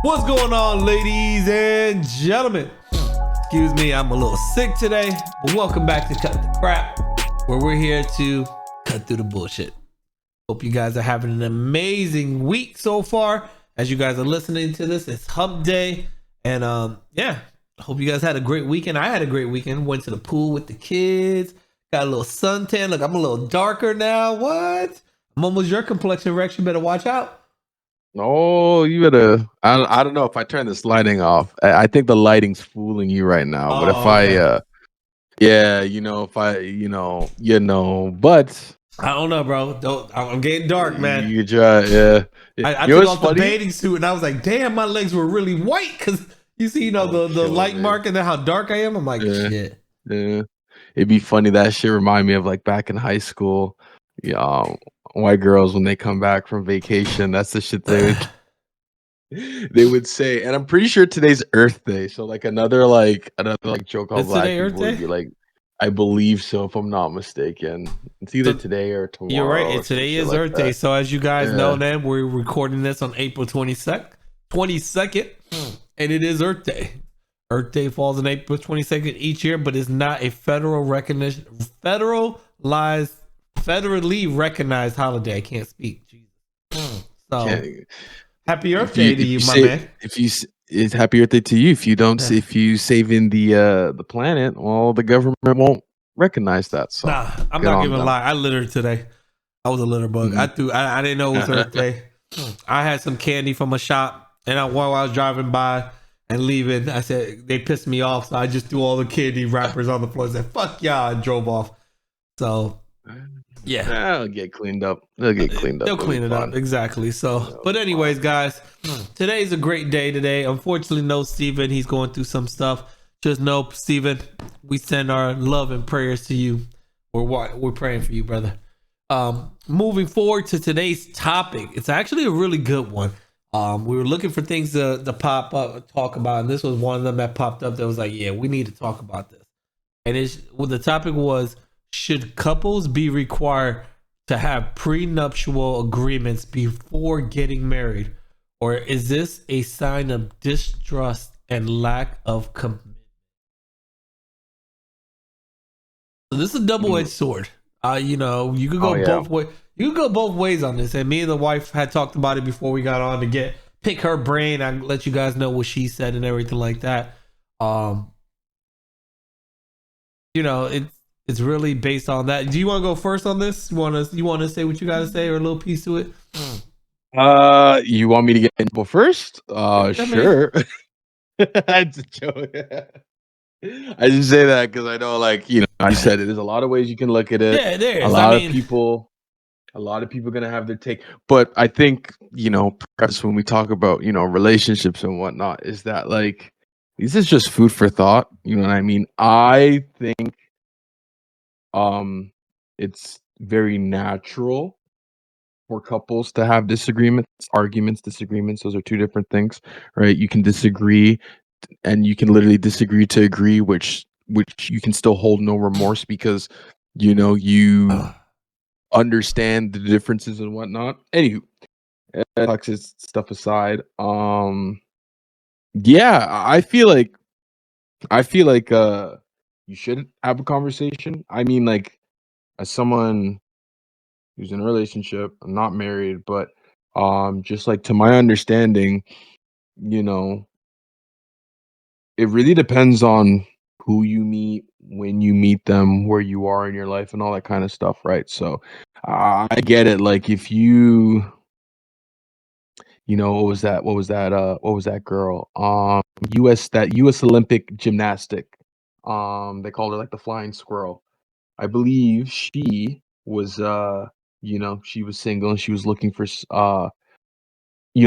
What's going on, ladies and gentlemen? Excuse me, I'm a little sick today, but welcome back to Cut the Crap, where we're here to cut through the bullshit. Hope you guys are having an amazing week so far. As you guys are listening to this, it's Hump Day, and yeah, hope you guys had a great weekend. I had a great weekend. Went to the pool with the kids, got a little suntan. Look, I'm a little darker now. What? I'm almost your complexion, Rex. You better watch out. Oh, you better. I don't know if I turn this lighting off. I think the lighting's fooling you right now. But if Oh, okay. yeah, if but I don't know, bro. Don't. I'm getting dark, man. you try, yeah. I You know took what's off the funny? bathing suit and I was like, damn, my legs were really white because you see, Oh, the light killing me. mark and then how dark I am. I'm like, Yeah, shit. yeah. It'd be funny. That shit remind me of like back in high school. Yeah, white girls when they come back from vacation, that's the shit they would say. And I'm pretty sure today's Earth Day. So like another joke on It's black today Earth people would Day. be like, I believe so, if I'm not mistaken. It's either So today or you're right. tomorrow or some Today shit is like Earth Day. that. So as you guys know, Yeah. then we're recording this on April 22nd, and it is Earth Day. Earth Day falls on April 22nd each year, but it's not a federally recognized holiday. I can't speak. Jesus. So Can't, happy Earth if you Day to if you, you my say man. if you s- it's happy Earth Day to you. If you don't, Yeah. if you saving the planet, well, the government won't recognize that. So Nah, I'm good not on gonna them. lie. I littered today. I was a litter bug. Mhm. I didn't know it was Earth Day. I had some candy from a shop, and while I was driving by and leaving, I said they pissed me off, so I just threw all the candy wrappers on the floor. I said "fuck y'all" and drove off. So yeah, They'll get cleaned up. They'll get cleaned up. they'll It'll be clean it up fun. exactly. So, It'll but be fun. anyways, guys, today's a great day. Today, unfortunately, no Steven. He's going through some stuff. Just know, Steven, we send our love and prayers to you. We're praying for you, brother. Moving forward to today's topic, it's actually a really good one. We were looking for things to pop up, talk about, and this was one of them that popped up. That was like, yeah, we need to talk about this. And the topic was: should couples be required to have prenuptial agreements before getting married, or is this a sign of distrust and lack of commitment? So this is a double-edged Mm. sword. You could Oh go yeah. both ways. You could go both ways on this. And me and the wife had talked about it before we got on to pick her brain. I let you guys know what she said and everything like that. Um, it's really based on that. Do you want to go first on this? You want to say what you got to say or a little piece to it? You want me to get info first? I mean, Sure. It's a joke. I just say that because I know, like, you said it. There's a lot of ways you can look at it. yeah, there A is. I lot of mean, people, a lot of people gonna have their take. But I think, perhaps when we talk about, relationships and whatnot, is that like this is just food for thought. You know what I mean? I think um it's very natural for couples to have disagreements, arguments, disagreements. Those are two different things, right? You can disagree and you can literally disagree to agree, which you can still hold no remorse because you understand the differences and whatnot. Anywho, toxic stuff aside, yeah, I feel like you should have a conversation. I mean, like, as someone who's in a relationship, I'm not married, but just like to my understanding, you know, it really depends on who you meet, when you meet them, where you are in your life, and all that kind of stuff, right? So I get it. Like, if what was that girl? US Olympic gymnastic. They called her like the flying squirrel. I believe she was she was single and she was looking for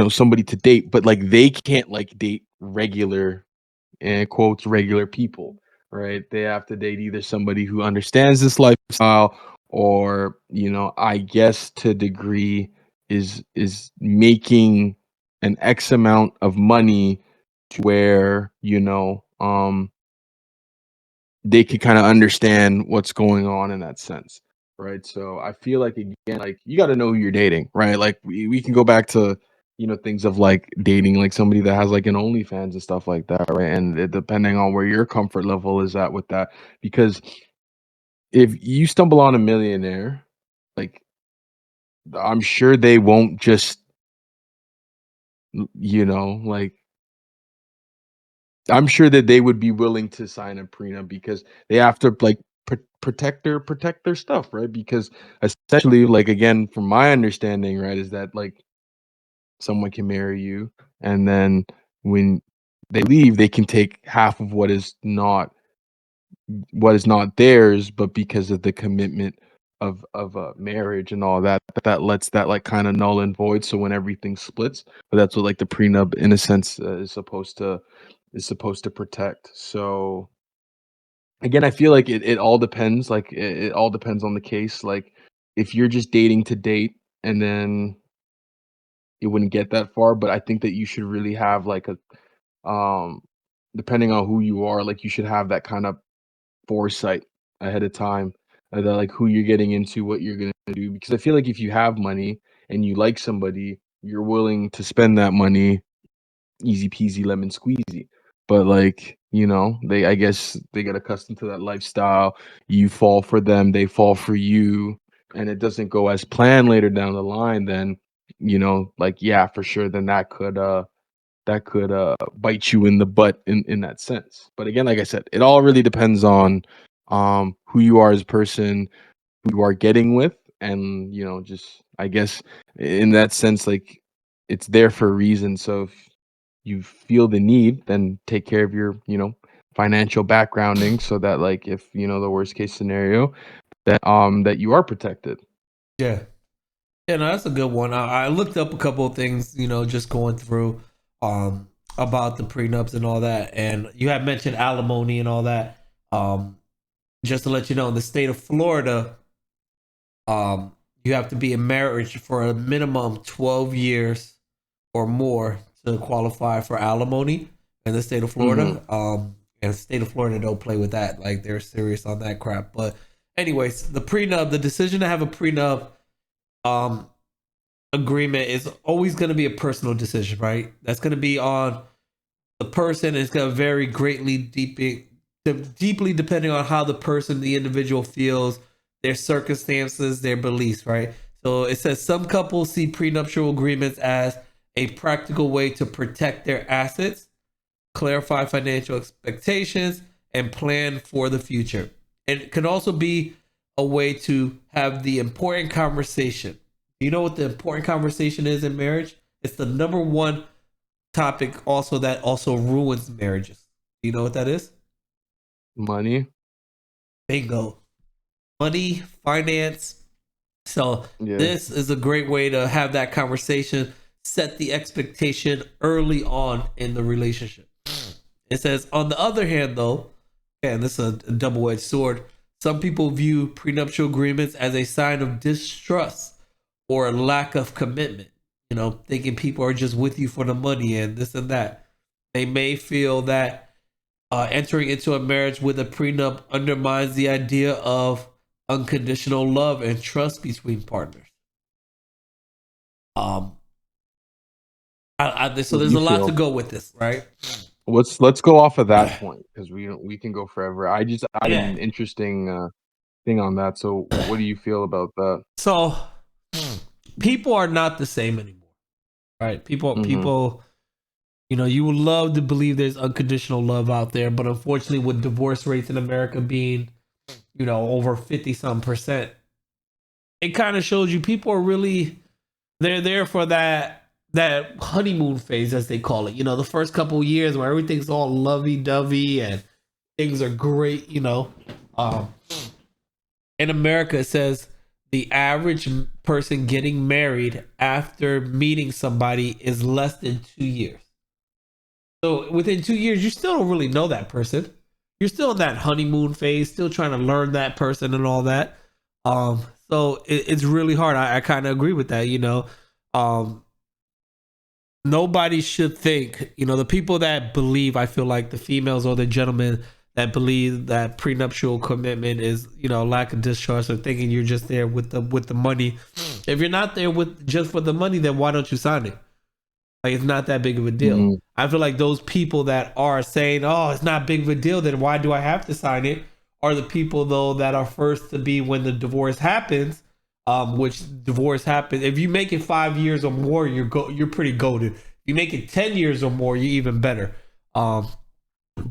somebody to date, but like they can't like date regular and quotes regular people, right? They have to date either somebody who understands this lifestyle or, I guess to a degree is making an X amount of money to where, they could kind of understand what's going on in that sense. Right. So I feel like again, like you got to know who you're dating, right? Like we can go back to, things of like dating like somebody that has like an OnlyFans and stuff like that, right? And depending on where your comfort level is at with that, because if you stumble on a millionaire, like I'm sure they won't just, like I'm sure that they would be willing to sign a prenup because they have to like protect their stuff, right? Because essentially, like again, from my understanding, right, is that like someone can marry you, and then when they leave, they can take half of what is not theirs, but because of the commitment of marriage and all that, that lets that like kind of null and void. So when everything splits, but that's what like the prenup, in a sense, is supposed to protect. So again, I feel like it all depends. Like it all depends on the case. Like if you're just dating to date, and then it wouldn't get that far. But I think that you should really have like um, depending on who you are, like you should have that kind of foresight ahead of time, that like who you're getting into, what you're gonna do. Because I feel like if you have money and you like somebody, you're willing to spend that money, easy peasy lemon squeezy. But like, I guess they get accustomed to that lifestyle. You fall for them, they fall for you, and it doesn't go as planned later down the line. Then, like yeah, for sure. Then that could bite you in the butt in that sense. But again, like I said, it all really depends on who you are as a person, who you are getting with, and just I guess in that sense, like it's there for a reason. So if you feel the need, then take care of your financial backgrounding, so that like if the worst case scenario, that you are protected. Yeah. Yeah, no, that's a good one. I looked up a couple of things, just going through um about the prenups and all that. And you had mentioned alimony and all that. Just to let you know, in the state of Florida, you have to be in marriage for a minimum 12 years or more to qualify for alimony in the state of Hmm. Florida. And the state of Florida don't play with that. Like they're serious on that crap. But anyways, the decision to have a prenup um agreement is always going to be a personal decision, right? That's going to be on the person. It's going to vary greatly, deeply depending on how the person, the individual feels, their circumstances, their beliefs, right? So it says some couples see prenuptial agreements as a practical way to protect their assets, clarify financial expectations, and plan for the future. It can also be a way to have the important conversation. You know what the important conversation is in marriage? It's the number one topic also that also ruins marriages. Do you know what that is? Money. Bingo. Money, finance. So Yeah. this is a great way to have that conversation, set the expectation early on in the relationship. It says, on the other hand, though, and this is a double edged sword, some people view prenuptial agreements as a sign of distrust or a lack of commitment, thinking people are just with you for the money and this and that. They may feel that entering into a marriage with a prenup undermines the idea of unconditional love and trust between partners. Um, so What do there's you a lot to feel? go with this, right? Let's go off of that point, because we can go forever. I had Yeah. an interesting thing on that. So what do you feel about that? So people are not the same anymore, right? Mm-hmm. People, you would love to believe there's unconditional love out there, but unfortunately, with divorce rates in America being, over 50 some percent, it kind of shows you people are really, they're there for that honeymoon phase, as they call it. The first couple of years where everything's all lovey dovey and things are great. Um, in America, it says the average person getting married after meeting somebody is less than 2 years. So within 2 years, you still don't really know that person. You're still in that honeymoon phase, still trying to learn that person and all that. Um, so it's really hard. I kind of agree with that. Um, nobody should think, the people that believe, I feel like the females or the gentlemen that believe that prenuptial commitment is, lack of discharge, or thinking you're just there with the money. If you're not there with just for the money, then why don't you sign it? Like it's not that big of a deal. Mhm. I feel like those people that are saying, "Oh, it's not big of a deal," then why do I have to sign it? Are the people though that are first to be when the divorce happens, which divorce happens. If you make it 5 years or more, you're pretty goated. If you make it 10 years or more, you're even better.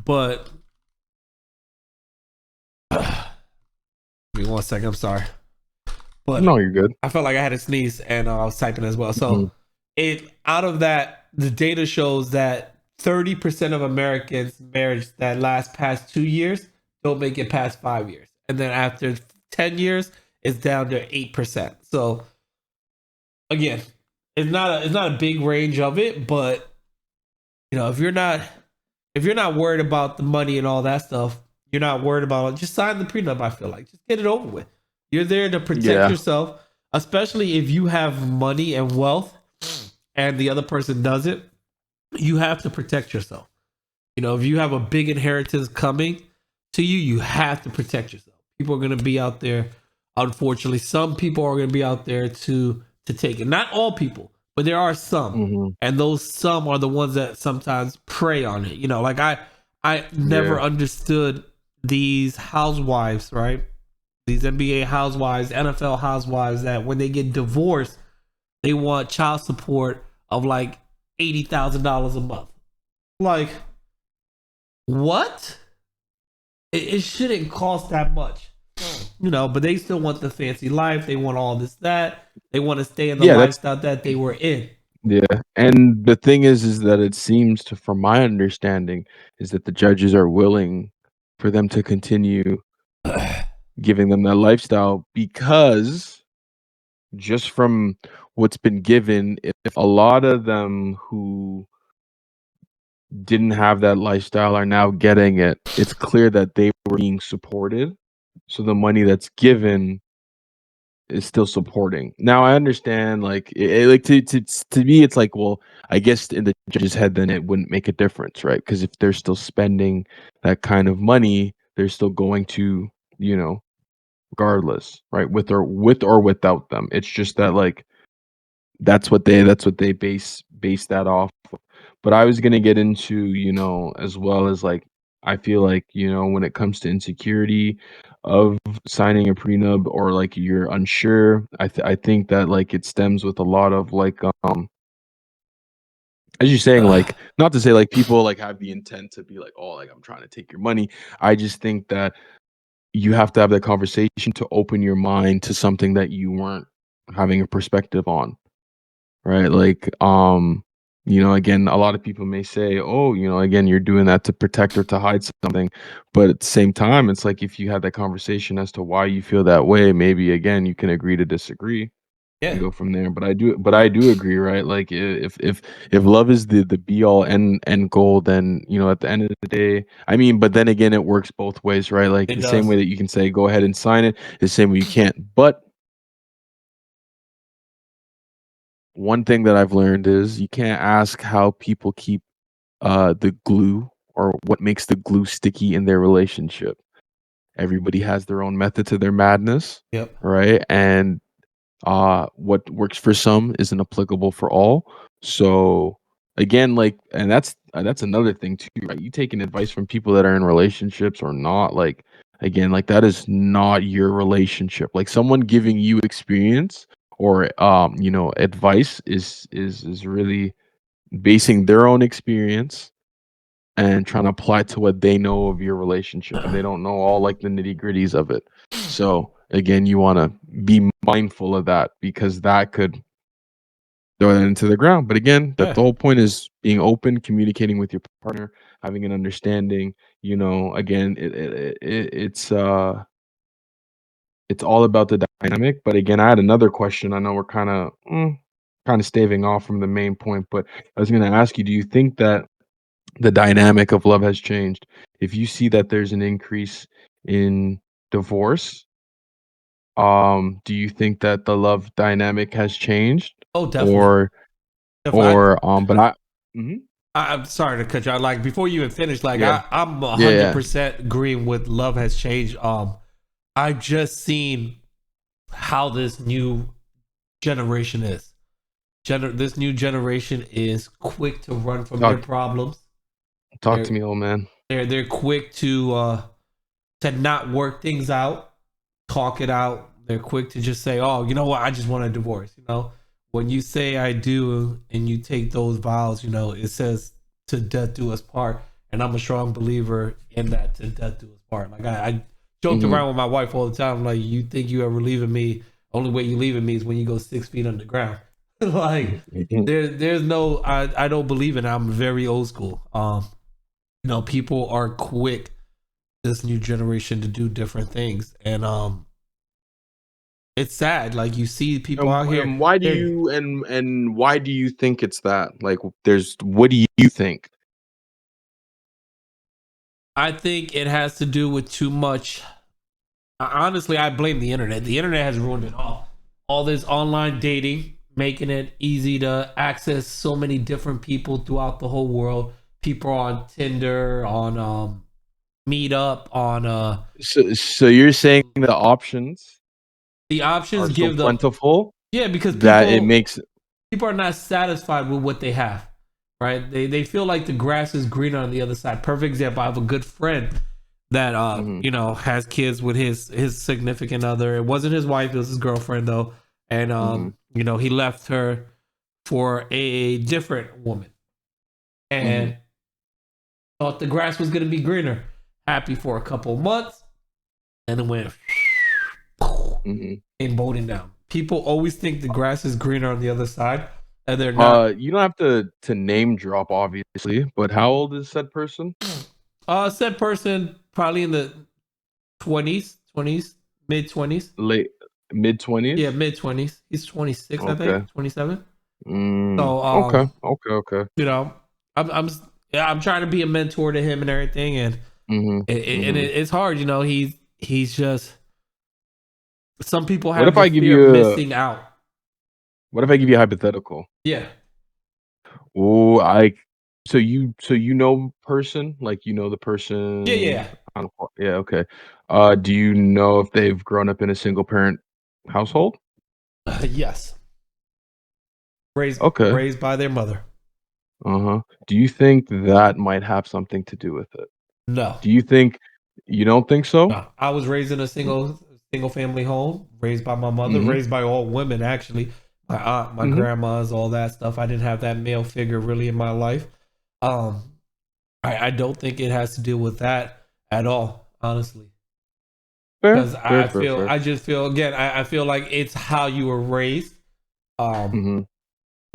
But give me 1 second. I'm sorry, but No, you're good. I felt like I had to sneeze and I was typing as well. So Mhm. it out of that, the data shows that 30% of Americans' marriage that last past 2 years don't make it past 5 years, and then after 10 years, it's down to 8%. So again, it's not a big range of it, but if you're not worried about the money and all that stuff, you're not worried about it. Just sign the prenup. I feel like just get it over with. You're there to protect Yeah. yourself, especially if you have money and wealth, and the other person doesn't. You have to protect yourself. If you have a big inheritance coming to you, you have to protect yourself. People are going to be out there. Unfortunately, some people are going to be out there to take it. Not all people, but there are some, Mhm. and those some are the ones that sometimes prey on it. Like I never Yeah. understood these housewives, right? These NBA housewives, NFL housewives, that when they get divorced, they want child support of like $80,000 a month. Like, what? It shouldn't cost that much, but they still want the fancy life. They want all this, that. They want to stay in the Yeah, that's lifestyle that they were in. yeah. And the thing is that it seems to from my understanding is that the judges are willing for them to continue giving them that lifestyle because just from what's been given, if a lot of them who didn't have that lifestyle are now getting it, it's clear that they were being supported. So the money that's given is still supporting. Now I understand, like, like to me, it's like, well, I guess in the judge's head, then it wouldn't make a difference, right? Because if they're still spending that kind of money, they're still going to, you know, regardless, right? With or without them. It's just that like that's what they base that off of. But I was gonna get into, as well as like I feel like, when it comes to insecurity of signing a prenup or like you're unsure, I think that like it stems with a lot of like as you're saying, like not to say like people like have the intent to be like, oh, like I'm trying to take your money. I just think that you have to have that conversation to open your mind to something that you weren't having a perspective on. Right? Like, again, a lot of people may say, "Oh, again, you're doing that to protect or to hide something." But at the same time, it's like if you had that conversation as to why you feel that way, maybe again, you can agree to disagree and Yeah, go from there. But I do agree, right? Like if love is the be all end goal, then at the end of the day, I mean, but then again, it works both ways, right? Like it the same way does. that you can say go ahead and sign it, the same way you can't. But one thing that I've learned is you can't ask how people keep the glue or what makes the glue sticky in their relationship. Everybody has their own method to their madness, Yep. right? And what works for some isn't applicable for all. So again, like, and that's another thing too, right? You taking advice from people that are in relationships or not, like, again, like that is not your relationship. Like someone giving you experience or advice is really basing their own experience and trying to apply to what they know of your relationship, and they don't know all like the nitty gritties of it. So again, you want to be mindful of that because that could throw that into the ground. But again, that Yeah, the whole point is being open, communicating with your partner, having an understanding. Again, it's all about the dynamic. But again, I had another question. I know we're kind of staving off from the main point, but I was going to ask you: do you think that the dynamic of love has changed? If you see that there's an increase in divorce, do you think that the love dynamic has changed? oh, definitely. Or Definitely. or, but I Mhm. I'm sorry to cut you out. Like before you even finish, like Yeah. I'm a Yeah, hundred yeah. percent agreeing with love has changed. I've just seen how this new generation is. This new generation is quick to run from their Talk problems. talk to They're me, old man. they're quick to not work things out, talk it out. They're quick to just say, "Oh, you know what? I just want a divorce." When you say "I do" and you take those vows, it says "to death do us part," and I'm a strong believer in that "to death do us part." Like I joked Mhm. around with my wife all the time, like, "You think you ever leaving me? Only way you leaving me is when you go 6 feet underground." Like Mhm. there's no, I don't believe in it. I'm very old school. People are quick this new generation to do different things, and it's sad. Like you see people out here, And why do they're you and why do you think it's that? Like, there's what do you think? I think it has to do with too much. Honestly, I blame the internet. The internet has ruined it all this online dating, making it easy to access so many different people throughout the whole world. People are on Tinder, on Meetup, on So you're saying the options the options are so give the plentiful yeah, because that it makes people are not satisfied with what they have, right? They feel like the grass is greener on the other side. Perfect example. I have a good friend that Mhm. has kids with his significant other. It wasn't his wife, it was his girlfriend though. And Mhm. he left her for a different woman Mhm. and thought the grass was gonna be greener. Happy for a couple months, and it went Mhm. and boating down. People always think the grass is greener on the other side, and they're not. You don't have to name drop, obviously, but how old is said person? Said person probably in the 20s, mid 20s. Late mid Yeah, 20s. mid 20s. He's 26, I Okay. think, 27. Mm. So, Okay. Okay. Okay. you know, I'm yeah, I'm trying to be a mentor to him and everything, and Mhm. Mhm. it's hard. He's just some people What have if the I give fear of you a missing out. what if I give you a hypothetical? Yeah, Oh, I so you know person, like you know the yeah, person. yeah. I don't yeah, okay. Do you know if they've grown up in a single parent household? Yes, raised Okay. raised by their mother. Uh-huh. Do you think that might have something to do with it? No, Do you think you don't think so? no. I was raised in a single family home, raised by my mother, Mhm. raised by all women actually. My aunt, my Mhm. grandmas, all that stuff. I didn't have that male figure really in my life. Um, I don't think it has to do with that at all, honestly. Fair, Because fair, fair, fair. I just feel again, I feel like it's how you were raised. Um, Mhm.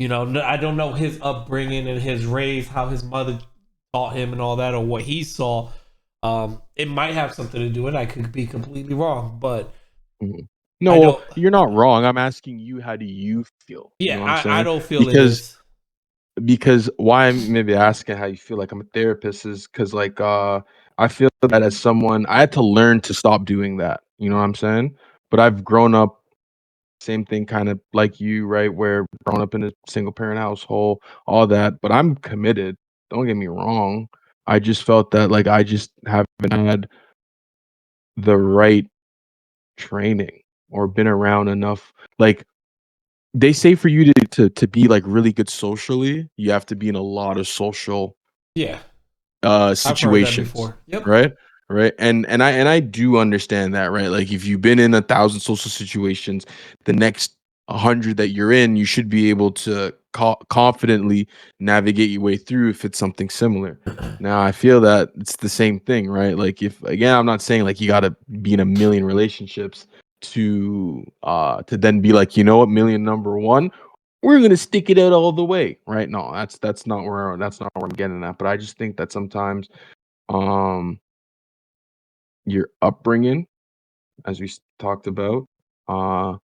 I don't know his upbringing and his raise, how his mother taught him and all that, or what he saw. It might have something to do with it. I could be completely wrong, but Mhm. I No, don't. you're not wrong. I'm asking you, how do you feel? You know Yeah, what I'm I saying? don't feel it Because is. why I'm maybe asking how you feel like I'm a therapist is because like I feel that as someone I had to learn to stop doing that. You know what I'm saying? But I've grown up same thing kind of like you, right? Where grown up in a single parent household, all that. But I'm committed. Don't get me wrong. I just felt that like I just haven't had the right training or been around enough. Like they say for you to be like really good socially, you have to be in a lot of social Yeah, I've heard that situations, before. Yep. right? Right. And I do understand that, right? Like if you've been in 1,000 social situations, the next 100 that you're in, you should be able to confidently navigate your way through if it's something similar. Now I feel that it's the same thing, right? Like if again, I'm not saying like you got to be in a million relationships to then be like, you know what, million number one, we're gonna stick it out all the way, right? No, that's not where I'm getting at. But I just think that sometimes um your upbringing, as we talked about, uh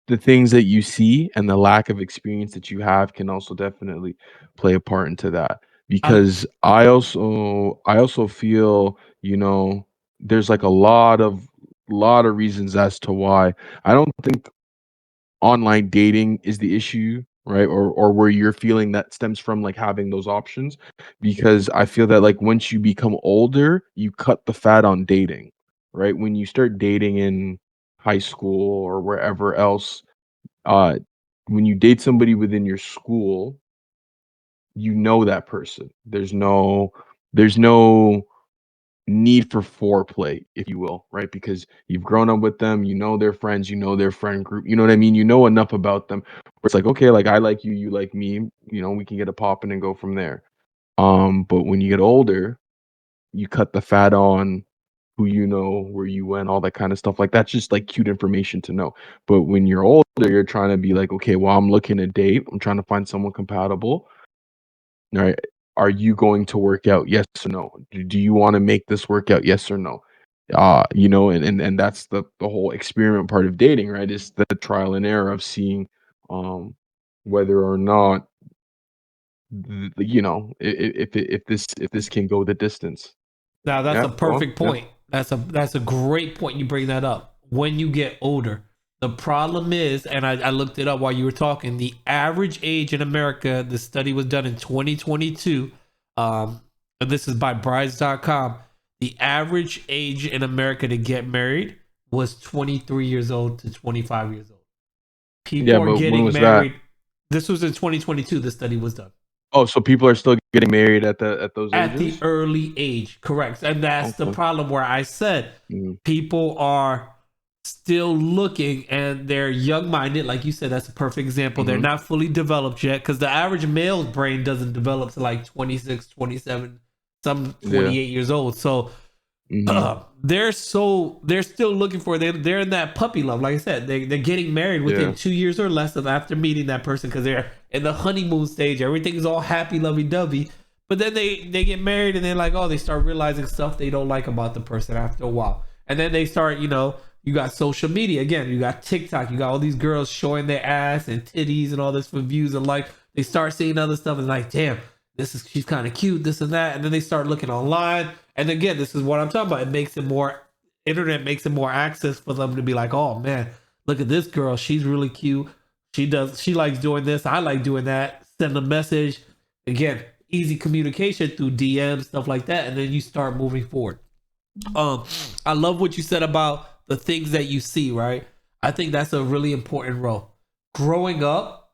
the things that you see and the lack of experience that you have can also definitely play a part into that. I'm. Because I also feel, there's like a lot of reasons as to why I don't think online dating is the issue, right? Or where you're feeling that stems from like having those options, because I feel that like once you become older, you cut the fat on dating, right? When you start dating in high school or wherever else, uh when you date somebody within your school, you know that person. There's no need for foreplay, if you will, right? Because you've grown up with them, you know their friends, you know their friend group, you know what I mean? You know enough about them where it's like, okay, like I like you, you like me, you know, we can get a poppin' and go from there. But when you get older, you cut the fat on who you know, where you went, all that kind of stuff. Like that's just like cute information to know. But when you're older, you're trying to be like, okay, well, I'm looking to date, I'm trying to find someone compatible. All right. Are you going to work out? Yes or no? Do you want to make this work out? Yes or no? You know, and that's the whole experiment part of dating, right? Is the trial and error of seeing whether or not you know if this can go the distance. Now that's Yeah, a go on. perfect Yeah. point. That's a great point you bring that up. When you get older, the problem is, and I looked it up while you were talking, the average age in America, the study was done in 2022. And this is by brides.com. The average age in America to get married was 23 years old to 25 years old. Yeah, People are but when getting was that? married. This was in 2022, the study was done. Oh, so people are still getting married at those At the ages? early age, correct. And that's the Okay. problem where I said Mhm. people are still looking and they're young minded. Like you said, that's a perfect example. They're Mhm. not fully developed yet because the average male's brain doesn't develop to like 26, 27, some Yeah. 28 years old. So Mhm. they're still looking for they're in that puppy love. Like I said, they're getting married within Yeah. 2 years or less of after meeting that person because they're in the honeymoon stage. Everything's all happy lovey dovey. But then they get married and they're like, oh, they start realizing stuff they don't like about the person after a while. And then they start, you got social media again, you got TikTok, you got all these girls showing their ass and titties and all this for views and like they start seeing other stuff and like, damn, she's kind of cute, this and that. And then they start looking online. And again, this is what I'm talking about. It makes it more internet makes it more access for them to be like, oh man, look at this girl. She's really cute. She likes doing this. I like doing that. Send a message. Again, easy communication through DMs, stuff like that. And then you start moving forward. I love what you said about the things that you see, right? I think that's a really important role. Growing up,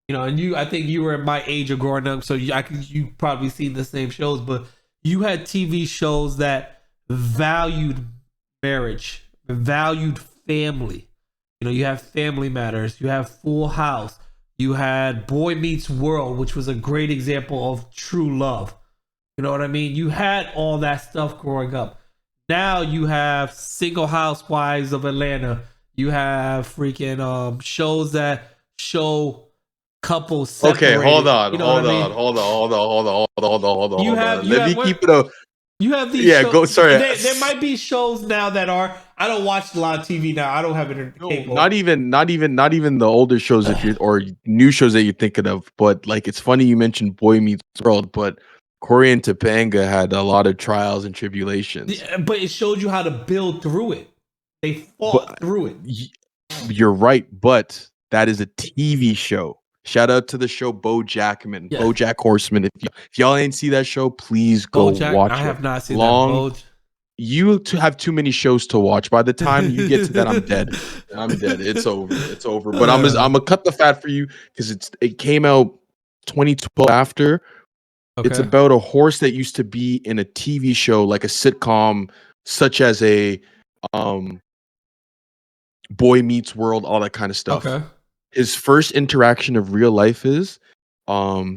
and I think you were at my age of growing up, so you probably seen the same shows, but you had TV shows that valued marriage, valued family. You have Family Matters, you have Full House, you had Boy Meets World, which was a great example of true love. You know what I mean? You had all that stuff growing up. Now you have Single Housewives of Atlanta. You have freaking shows that show couples Okay, hold separated. on, You know what I hold on, mean? hold on, hold on, hold on, hold on, hold on, hold on, You hold have on. you Let have me what keep it up. you have these Yeah, go. shows. Sorry. There might be shows now that are. I don't watch a lot of TV now. I don't have No, cable. not even the older shows if you're or new shows that you're thinking of. But like, it's funny you mentioned Boy Meets World, but Corey and Topanga had a lot of trials and tribulations. But it showed you how to build through it. They fought But through it. you're right. But that is a TV show. Shout out to the show BoJackman, Yeah. BoJack Horseman. If y'all ain't see that show, please go BoJack. I watch it. have not seen that. Long have too many shows to watch. By the time you get to that, I'm dead. I'm dead. It's over. It's over. But I'm gonna cut the fat for you because it came out 2012 after. It's Okay. about a horse that used to be in a TV show, like a sitcom, such as a um Boy Meets World, all that kind of stuff. Okay. His first interaction of real life is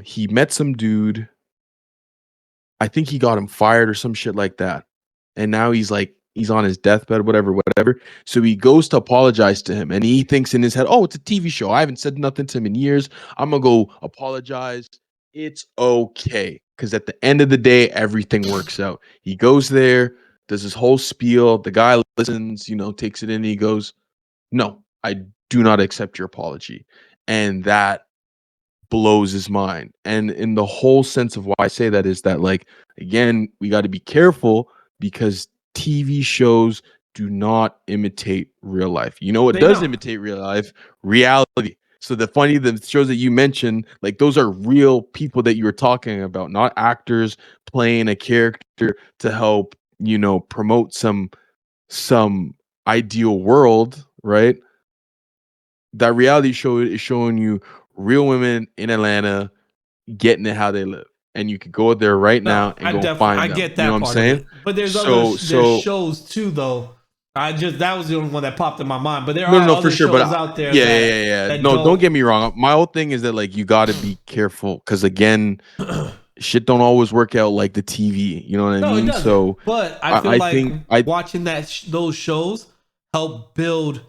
he met some dude. I think he got him fired or some shit like that. And now he's on his deathbed, whatever. So he goes to apologize to him, and he thinks in his head, "Oh, it's a TV show. I haven't said nothing to him in years. I'm gonna go apologize. It's okay." Because at the end of the day, everything works out. He goes there, does his whole spiel. The guy listens, takes it in. And he goes, "No, I do not accept your apology," and that blows his mind. And in the whole sense of why I say that is that, like, again, we got to be careful because TV shows do not imitate real life. You know what They does don't. imitate real life? Reality. So the shows that you mentioned, like those are real people that you were talking about, not actors playing a character to help, promote some ideal world, right? that reality show is showing you real women in Atlanta getting it how they live, and you could go there right No, now and go find I them. get You know that what I'm part of saying? it. But there's So there's so shows too though. That was the only one that popped in my mind. But there no, no, are no, for other sure. But shows out there yeah, yeah, yeah, yeah. that No, don't don't. get me wrong. My whole thing is that like you got to be careful because again, shit don't always work out like the TV. You know what I No, it mean? doesn't. So But I feel I like think I watching those shows help build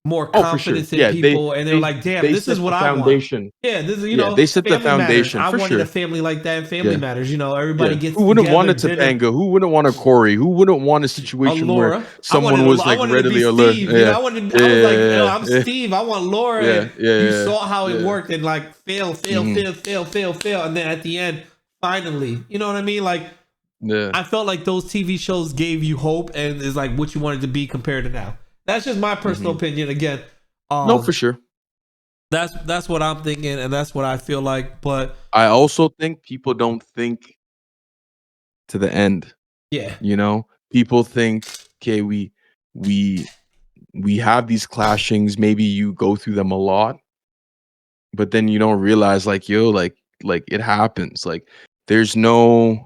more oh for sure. confidence in Yeah, people, and they're like, "Damn, they this is set what the I want." foundation. Yeah, this is Yeah, they set the Family Matters. foundation I for wanted a sure. family like that in Family Yeah. Matters. Everybody Yeah. gets Who wouldn't want together, a dinner. Topanga? Who wouldn't want a Corey? Who wouldn't want a situation where Laura. someone was I like wanted to be readily alert? Steve. Yeah. I was like, yo, Yeah. I'm Yeah. Steve. I want Laura. Yeah. And Yeah. you Yeah. saw how it Yeah. worked and like fail, Mhm. and then at the end, finally, you know what I mean? Like Yeah. I felt like those TV shows gave you hope and is like what you wanted to be compared to now. That's just my personal opinion. Again, No, for sure. that's what I'm thinking, and that's what I feel like. But I also think people don't think to the end. yeah, You know, people think, okay, we have these clashings. Maybe you go through them a lot, but then you don't realize, like, yo, like it happens. Like, there's nobody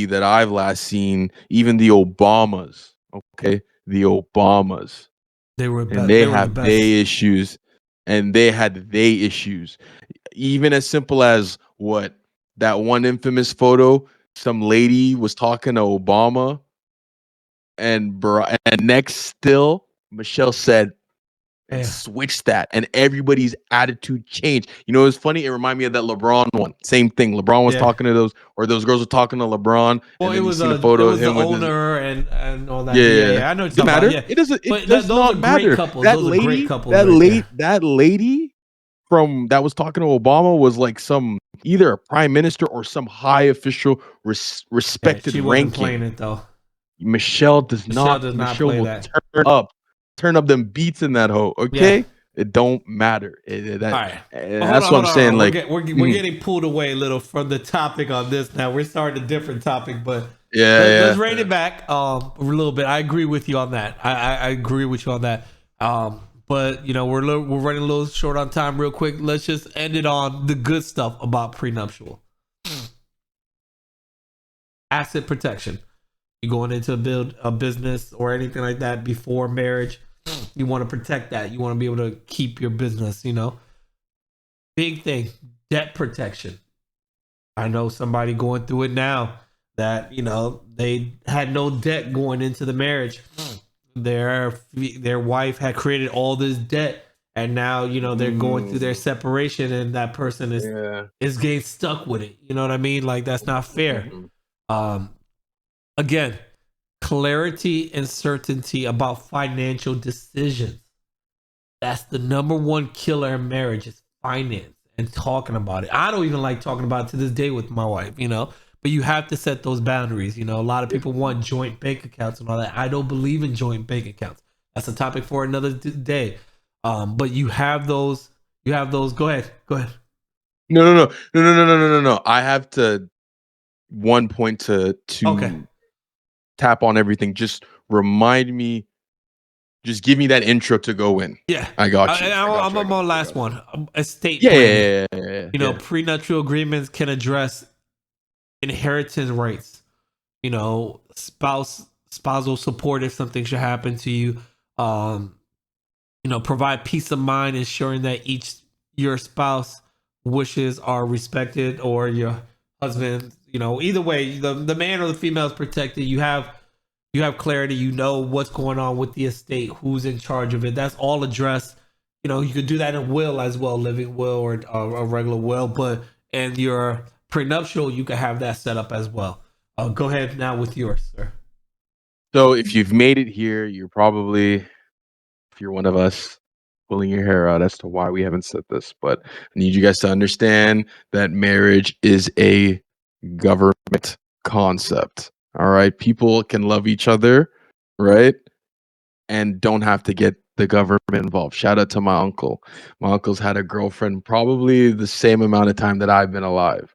that I've last seen, even the Obamas. Okay, the Obamas, and they they were the have best. they issues, and they had they issues. Even as simple as what that one infamous photo, some lady was talking to Obama, and next still Michelle said and Yeah, switched that, and everybody's attitude changed. You know, it's funny. It reminded me of that LeBron one. Same thing. LeBron was yeah. talking to those girls were talking to LeBron, Well, and then you seen a photo it of was the him with his owner and all that. Yeah, yeah. yeah. I know what Doesn't you're talking about. matter. Yeah, It doesn't. It but does those not are great matter. couples. That Those are great lady, couples right there. that lady from that was talking to Obama was like some either a prime minister or some high official Yeah, respected she wasn't playing ranking. it though. Michelle does Michelle not. does not Michelle play will that. turn up them beats in that hoe. Yeah. Okay, it don't matter. All right. Well, That's what I'm hold saying. on. Like, We're mhm. getting pulled away a little from the topic on this now. We're starting a different topic, but let's Yeah, rein yeah. it back a little bit. I agree with you on that. I agree with you on that. But we're running a little short on time. Real quick, let's just end it on the good stuff about prenuptial asset protection. You going into build a business or anything like that before marriage, you want to protect that. You want to be able to keep your business. Big thing, debt protection. I know somebody going through it now that they had no debt going into the marriage. Their wife had created all this debt, and now they're going through their separation, and that person is getting stuck with it. You know what I mean? Like that's not fair. Again, clarity and certainty about financial decisions. That's the number one killer in marriage is finance and talking about it. I don't even like talking about it to this day with my wife, but you have to set those boundaries. A lot of people want joint bank accounts and all that. I don't believe in joint bank accounts. That's a topic for another day. But you have those. Go ahead. No. I have to one point to Okay. tap on everything. Just remind me. Just give me that intro to go in. Yeah, I got you. I'm on my last one. Estate Yeah, planning. yeah. Prenuptial agreements can address inheritance rights. Spousal support if something should happen to you. Provide peace of mind, ensuring that your spouse wishes are respected, or your husband. Either way, the man or the female is protected. You have clarity. You know what's going on with the estate, who's in charge of it. That's all addressed. You could do that in will as well, living will or a regular will. But and your prenuptial, you can have that set up as well. Go ahead now with yours, sir. So if you've made it here, you're probably, if you're one of us, pulling your hair out as to why we haven't said this. But I need you guys to understand that marriage is a government concept. All right. People can love each other, right? And don't have to get the government involved. Shout out to my uncle. My uncle's had a girlfriend probably the same amount of time that I've been alive.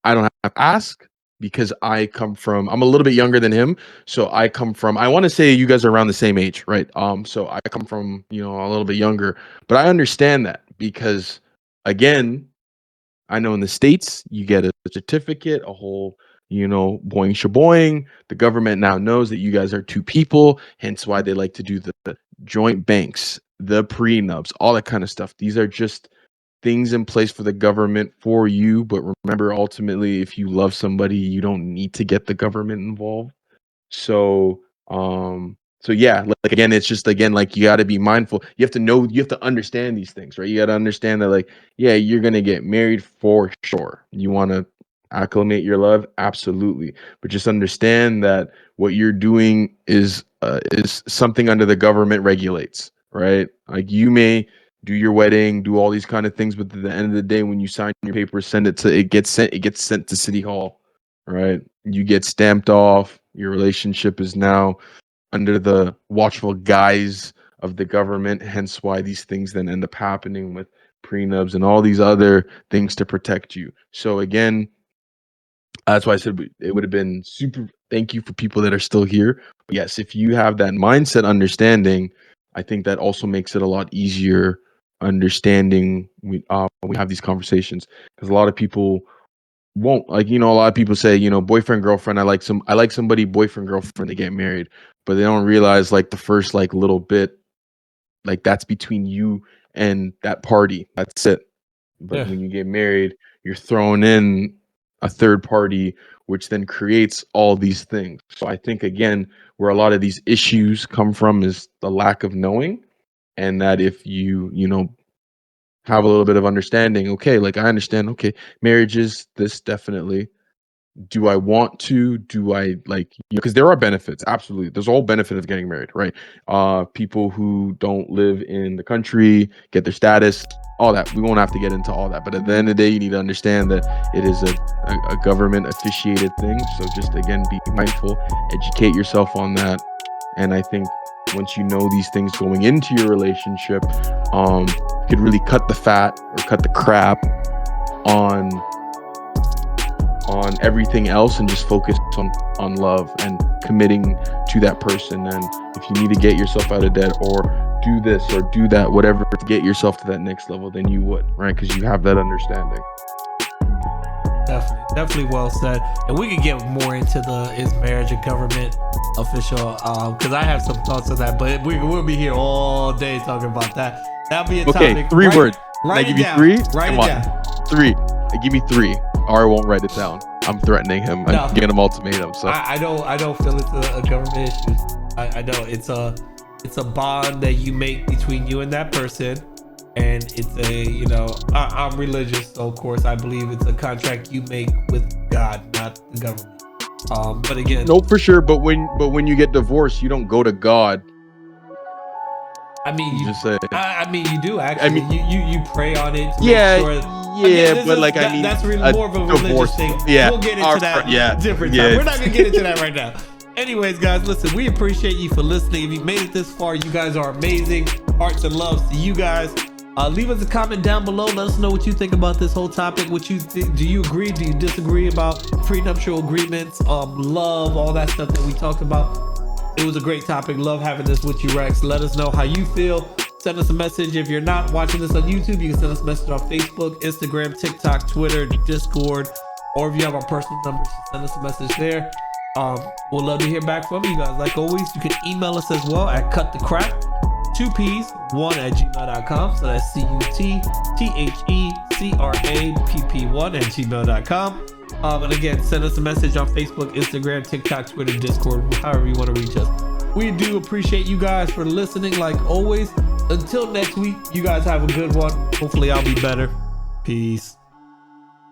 I don't have to ask. because I'm a little bit younger than him. So I want to say you guys are around the same age, right? So I come from, a little bit younger, but I understand that because again, I know in the States, you get a certificate, a whole, boing shaboing. The government now knows that you guys are two people, hence why they like to do the joint banks, the prenups, all that kind of stuff. These are just things in place for the government for you. But remember, ultimately, if you love somebody, you don't need to get the government involved. So, so yeah, like again, it's just again, like you got to be mindful. You have to know, you have to understand these things, right? You got to understand that, like, yeah, you're gonna get married for sure. You want to acclimate your love, absolutely, but just understand that what you're doing is something under the government regulates, right? Like you may do your wedding, do all these kind of things, but at the end of the day, when you sign your papers, it gets sent to City Hall, right? You get stamped off. Your relationship is now under the watchful guise of the government, hence why these things then end up happening with prenups and all these other things to protect you. So again, that's why I said it would have been super. Thank you for people that are still here. But yes, if you have that mindset understanding, I think that also makes it a lot easier understanding when we have these conversations, because a lot of people won't, like, a lot of people say, boyfriend girlfriend, I like somebody, boyfriend girlfriend, they get married, but they don't realize like the first like little bit, like that's between you and that party, that's it. But Yeah. when you get married, you're throwing in a third party, which then creates all these things. So I think again, where a lot of these issues come from is the lack of knowing, and that if you have a little bit of understanding, okay, like I understand, okay, marriage is this, definitely. Do I want to? Do I like, because there are benefits, absolutely. There's a whole benefit of getting married, right? People who don't live in the country get their status, all that. We won't have to get into all that. But at the end of the day, you need to understand that it is a government officiated thing. So just again, be mindful, educate yourself on that. And I think once you know these things going into your relationship, you could really cut the fat or cut the crap on everything else and just focus on love and committing to that person. And if you need to get yourself out of debt or do this or do that, whatever, to get yourself to that next level, then you would, right? Because you have that understanding. Definitely well said. And we could get more into is marriage a government official, because I have some thoughts on that, but we'll be here all day talking about that. That'll be a topic. Okay, three words. Write Can I it give down. you three? Write Come it on. down. Three. Give me three, or I won't write it down. I'm threatening him. No. I'm giving him ultimatum. So I don't feel it's a government issue. I don't. It's a bond that you make between you and that person. And it's I'm religious, so of course I believe it's a contract you make with God, not the government. But again, no, for sure. But when you get divorced, you don't go to God. I mean, you just say. I mean, you do actually. You pray on it. To Yeah, make sure, yeah, but like I mean, that's really more of a religious divorce thing. Yeah, We'll get into that. Yeah, different time. We're not gonna get into that right now. Anyways, guys, listen, we appreciate you for listening. If you made it this far, you guys are amazing. Hearts and loves to you guys. Leave us a comment down below. Let us know what you think about this whole topic. What you think? Do you agree? Do you disagree about prenuptial agreements, love, all that stuff that we talked about? It was a great topic. Love having this with you, Rex. Let us know how you feel. Send us a message. If you're not watching this on YouTube, you can send us a message on Facebook, Instagram, TikTok, Twitter, Discord, or if you have our personal numbers, send us a message there. We'll love to hear back from you guys. Like always, you can email us as well at cutthecrap2ps1@gmail.com. So that's CUTTHECRAPP1@gmail.com. And again, send us a message on Facebook, Instagram, TikTok, Twitter, Discord, however you want to reach us. We do appreciate you guys for listening, like always. Until next week, you guys have a good one. Hopefully I'll be better. Peace.